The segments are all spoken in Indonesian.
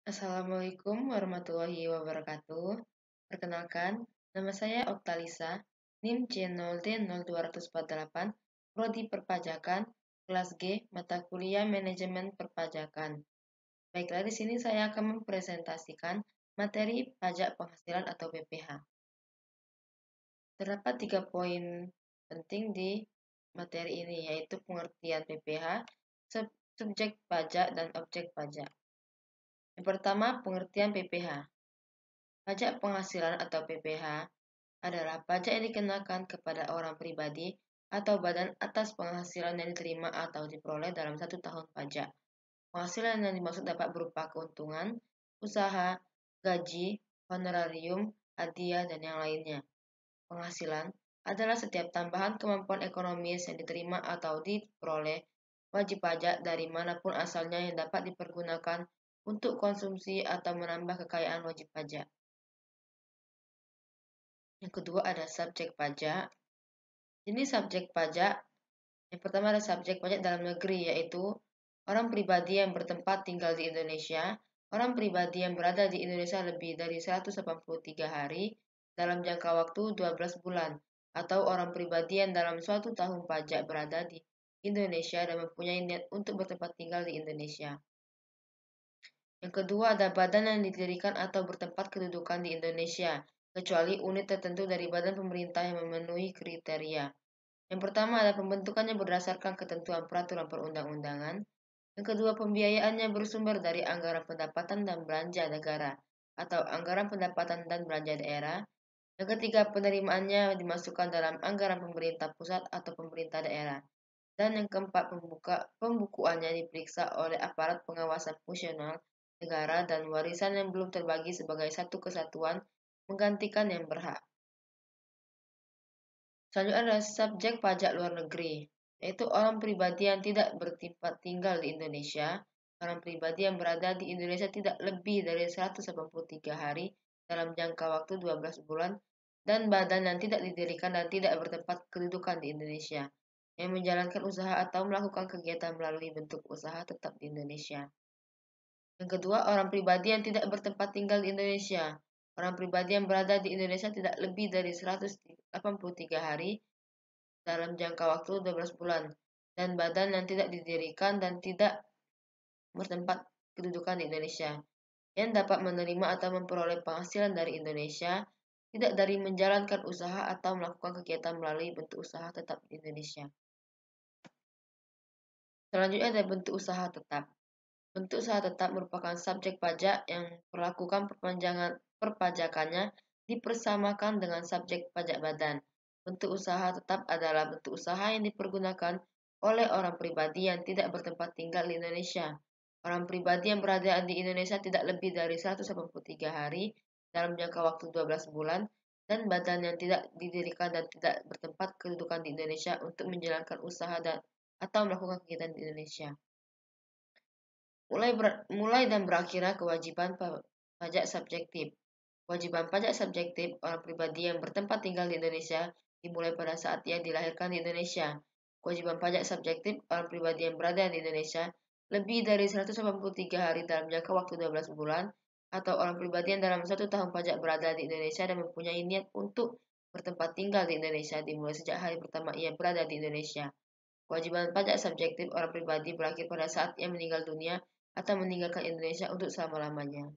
Assalamualaikum warahmatullahi wabarakatuh. Perkenalkan, nama saya Oktalisa, NIM C0D0248, Prodi Perpajakan, kelas G, mata kuliah Manajemen Perpajakan. Baiklah, di sini saya akan mempresentasikan materi pajak penghasilan atau PPh. Terdapat 3 poin penting di materi ini, yaitu pengertian PPh, subjek pajak, dan objek pajak. Yang pertama, pengertian PPh. Pajak penghasilan atau PPh adalah pajak yang dikenakan kepada orang pribadi atau badan atas penghasilan yang diterima atau diperoleh dalam 1 tahun pajak. Penghasilan yang dimaksud dapat berupa keuntungan, usaha, gaji, honorarium, hadiah, dan yang lainnya. Penghasilan adalah setiap tambahan kemampuan ekonomis yang diterima atau diperoleh wajib pajak dari manapun asalnya yang dapat dipergunakan untuk konsumsi atau menambah kekayaan wajib pajak. Yang kedua ada subjek pajak. Jenis subjek pajak, yang pertama ada subjek pajak dalam negeri, yaitu orang pribadi yang bertempat tinggal di Indonesia, orang pribadi yang berada di Indonesia lebih dari 183 hari dalam jangka waktu 12 bulan, atau orang pribadi yang dalam suatu tahun pajak berada di Indonesia dan mempunyai niat untuk bertempat tinggal di Indonesia. Yang kedua ada badan yang didirikan atau bertempat kedudukan di Indonesia, kecuali unit tertentu dari badan pemerintah yang memenuhi kriteria. Yang pertama adalah pembentukannya berdasarkan ketentuan peraturan perundang-undangan. Yang kedua, pembiayaannya bersumber dari anggaran pendapatan dan belanja negara atau anggaran pendapatan dan belanja daerah. Yang ketiga, penerimaannya dimasukkan dalam anggaran pemerintah pusat atau pemerintah daerah. Dan yang keempat, pembukuannya diperiksa oleh aparat pengawasan fungsional negara dan warisan yang belum terbagi sebagai satu kesatuan menggantikan yang berhak. Selanjutnya adalah subjek pajak luar negeri, yaitu orang pribadi yang tidak bertempat tinggal di Indonesia, orang pribadi yang berada di Indonesia tidak lebih dari 183 hari dalam jangka waktu 12 bulan, dan badan yang tidak didirikan dan tidak bertempat kedudukan di Indonesia, yang menjalankan usaha atau melakukan kegiatan melalui bentuk usaha tetap di Indonesia. Yang kedua, orang pribadi yang tidak bertempat tinggal di Indonesia. Orang pribadi yang berada di Indonesia tidak lebih dari 183 hari dalam jangka waktu 12 bulan, dan badan yang tidak didirikan dan tidak bertempat kedudukan di Indonesia, yang dapat menerima atau memperoleh penghasilan dari Indonesia, tidak dari menjalankan usaha atau melakukan kegiatan melalui bentuk usaha tetap di Indonesia. Selanjutnya ada bentuk usaha tetap. Bentuk usaha tetap merupakan subjek pajak yang perlakukan perpajakannya dipersamakan dengan subjek pajak badan. Bentuk usaha tetap adalah bentuk usaha yang dipergunakan oleh orang pribadi yang tidak bertempat tinggal di Indonesia. Orang pribadi yang berada di Indonesia tidak lebih dari 183 hari dalam jangka waktu 12 bulan, dan badan yang tidak didirikan dan tidak bertempat kedudukan di Indonesia untuk menjalankan usaha atau melakukan kegiatan di Indonesia. Mulai dan berakhirnya kewajiban pajak subjektif. Kewajiban pajak subjektif orang pribadi yang bertempat tinggal di Indonesia dimulai pada saat ia dilahirkan di Indonesia. Kewajiban pajak subjektif orang pribadi yang berada di Indonesia lebih dari 183 hari dalam jangka waktu 12 bulan, atau orang pribadi yang dalam 1 tahun pajak berada di Indonesia dan mempunyai niat untuk bertempat tinggal di Indonesia dimulai sejak hari pertama ia berada di Indonesia. Kewajiban pajak subjektif orang pribadi berakhir pada saat ia meninggal dunia atau meninggalkan Indonesia untuk selama-lamanya.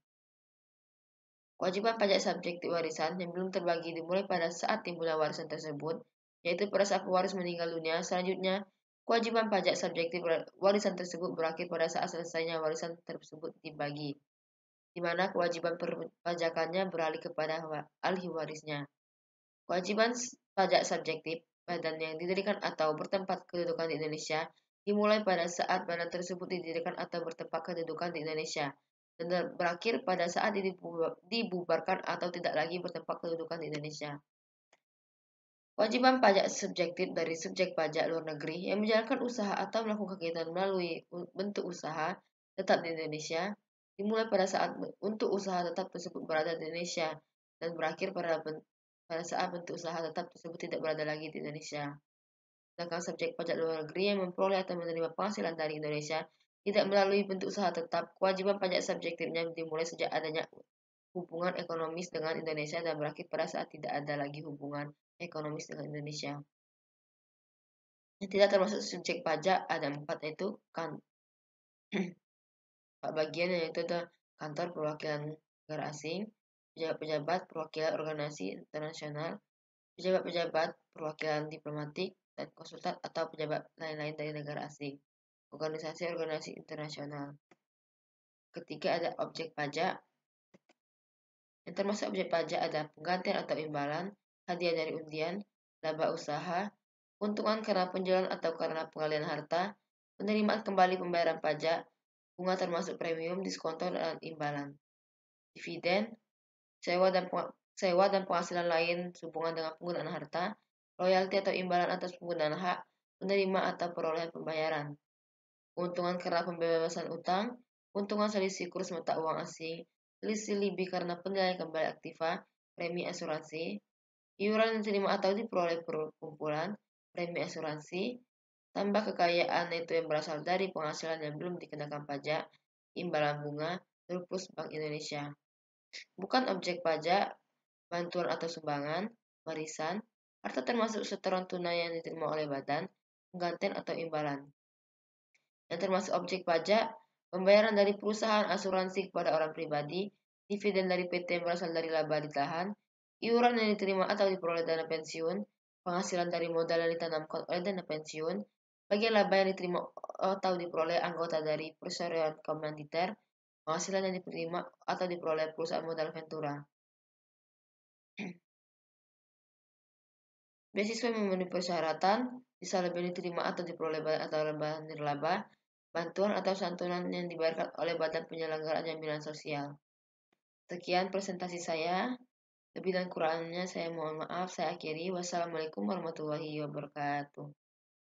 Kewajiban pajak subjektif warisan yang belum terbagi dimulai pada saat timbulnya warisan tersebut, yaitu pada saat pewaris meninggal dunia. Selanjutnya, kewajiban pajak subjektif warisan tersebut berakhir pada saat selesainya warisan tersebut dibagi, di mana kewajiban perpajakannya beralih kepada ahli warisnya. Kewajiban pajak subjektif badan yang didirikan atau bertempat kedudukan di Indonesia dimulai pada saat badan tersebut didirikan atau bertempat kedudukan di Indonesia, dan berakhir pada saat dibubarkan atau tidak lagi bertempat kedudukan di Indonesia. Kewajiban pajak subjektif dari subjek pajak luar negeri yang menjalankan usaha atau melakukan kegiatan melalui bentuk usaha tetap di Indonesia dimulai pada saat untuk usaha tetap tersebut berada di Indonesia, dan berakhir pada saat bentuk usaha tetap tersebut tidak berada lagi di Indonesia. Sedangkan subjek pajak luar negeri yang memperoleh atau menerima penghasilan dari Indonesia tidak melalui bentuk usaha tetap, kewajiban pajak subjektifnya dimulai sejak adanya hubungan ekonomis dengan Indonesia dan berakhir pada saat tidak ada lagi hubungan ekonomis dengan Indonesia. Yang tidak termasuk subjek pajak ada 4, yaitu kan bagian yaitu ada kantor perwakilan negara asing, pejabat-pejabat perwakilan organisasi internasional, pejabat-pejabat perwakilan diplomatik dan konsulat atau pejabat lain-lain dari negara asing, organisasi-organisasi internasional. Ketiga ada objek pajak. Yang termasuk objek pajak ada penggantian atau imbalan, hadiah dari undian, laba usaha, keuntungan karena penjualan atau karena pengalihan harta, penerimaan kembali pembayaran pajak, bunga termasuk premium, diskonto, dan imbalan, dividen, sewa dan penghasilan lain sehubungan dengan penggunaan harta, royalti atau imbalan atas penggunaan hak, penerima atau perolehan pembayaran, keuntungan karena pembebasan utang, keuntungan selisih kurs mata uang asing, selisih lebih karena penilaian kembali aktiva, premi asuransi, iuran yang diterima atau diperoleh perkumpulan, premi asuransi, tambah kekayaan itu yang berasal dari penghasilan yang belum dikenakan pajak, imbalan bunga, surplus Bank Indonesia. Bukan objek pajak, bantuan atau sumbangan, warisan, harta termasuk setoran tunai yang diterima oleh badan, penggantian atau imbalan. Yang termasuk objek pajak, pembayaran dari perusahaan asuransi kepada orang pribadi, dividen dari PT yang berasal dari laba ditahan, iuran yang diterima atau diperoleh dana pensiun, penghasilan dari modal yang ditanamkan oleh dana pensiun, bagian laba yang diterima atau diperoleh anggota dari perseroan komanditer, penghasilan yang diterima atau diperoleh perusahaan modal ventura. Beasiswa yang memenuhi persyaratan bisa lebih diterima atau diperoleh atau nirlaba, bantuan atau santunan yang dibayarkan oleh Badan Penyelenggaraan Jaminan Sosial. Sekian presentasi saya. Lebih dan kurangnya saya mohon maaf. Saya akhiri. Wassalamualaikum warahmatullahi wabarakatuh.